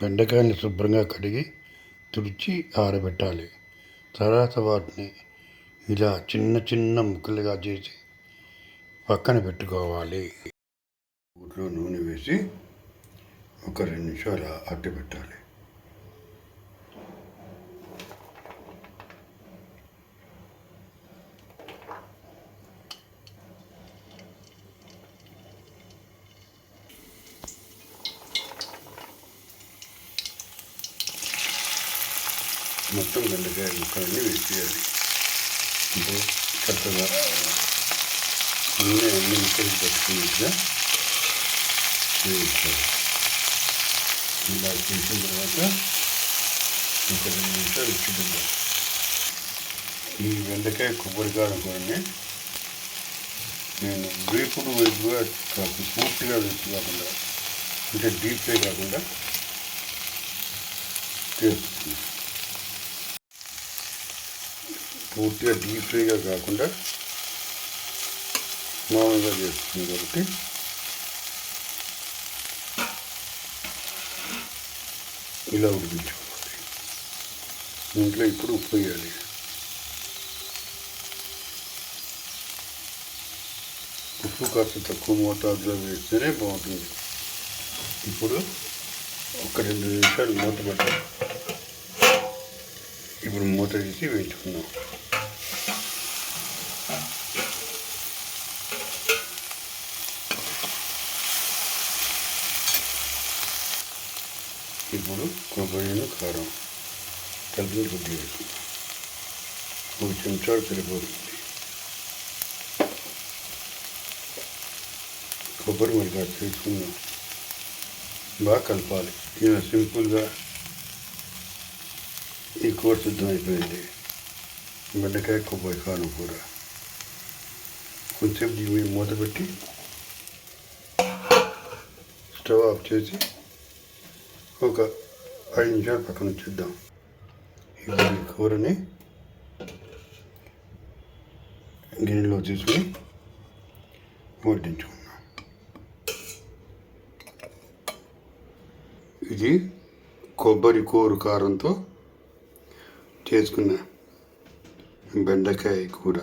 బెండకాయని శుభ్రంగా కడిగి తుడిచి ఆరబెట్టాలి. తర్వాత వాటిని ఇలా చిన్న చిన్న ముక్కలుగా చేసి పక్కన పెట్టుకోవాలి. ఊట్లో నూనె వేసి ఒక 2 నిమిషాలు అట్టబెట్టాలి. మొత్తం బెండకాయ ముక్కలన్నీ వేసేయాలి. అంటే చక్కగా అన్ని ముక్కలు పట్టుకున్నట్టుగా వేయించాలి. ఇలా చేసిన తర్వాత ఒక 2 నిమిషాలు ఉచ్చిద్దాం. ఈ బెండకాయ కొబ్బరికాయ కూరని నేను వేపుడు వైపుగా కాకుండా పూర్తిగా వేపు కాకుండా అంటే డీప్ ఫ్రై కాకుండా చేస్తుంది. పూర్తిగా డీప్ ఫ్రైగా కాకుండా మామూలుగా చేస్తుంది కాబట్టి ఇలా ఉడికించుకోవాలి. ఇంట్లో ఇప్పుడు ఉప్పు వేయాలి. ఉప్పు కాస్త తక్కువ మోతాదులో వేస్తేనే బాగుంటుంది. ఇప్పుడు ఒక 2 నిమిషాలు మూత పెట్టాలి. ఇప్పుడు మూత తీసి వేయించుకుందాం. ఇప్పుడు కొబ్బరిను కారం కలిపి కొద్దిగా వేసుకుందాం. 1 చెంచాడు సరిపోతుంది. కొబ్బరి మరి కాస్త వేసుకుందాం. బాగా కలపాలి. ఇలా సింపుల్గా ఈ కూర సిద్ధమైపోయింది. బెండకాయ కొబ్బరి కారం కూర. కొంచెం దీని మూత పెట్టి స్టవ్ ఆఫ్ చేసి ఒక 5 నిమిషాలు పక్కన ఉంచుద్దాం. ఇప్పుడు ఈ కూరని గిన్నెలో తీసుకుని వడ్డించుకుందాం. ఇది కొబ్బరి కూర కారంతో చేసుకున్న బెండకాయ కూర.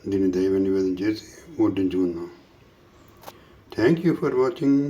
దీన్ని దైవ నివేదన చేసి వడ్డించుకుందాం. Thank you for watching.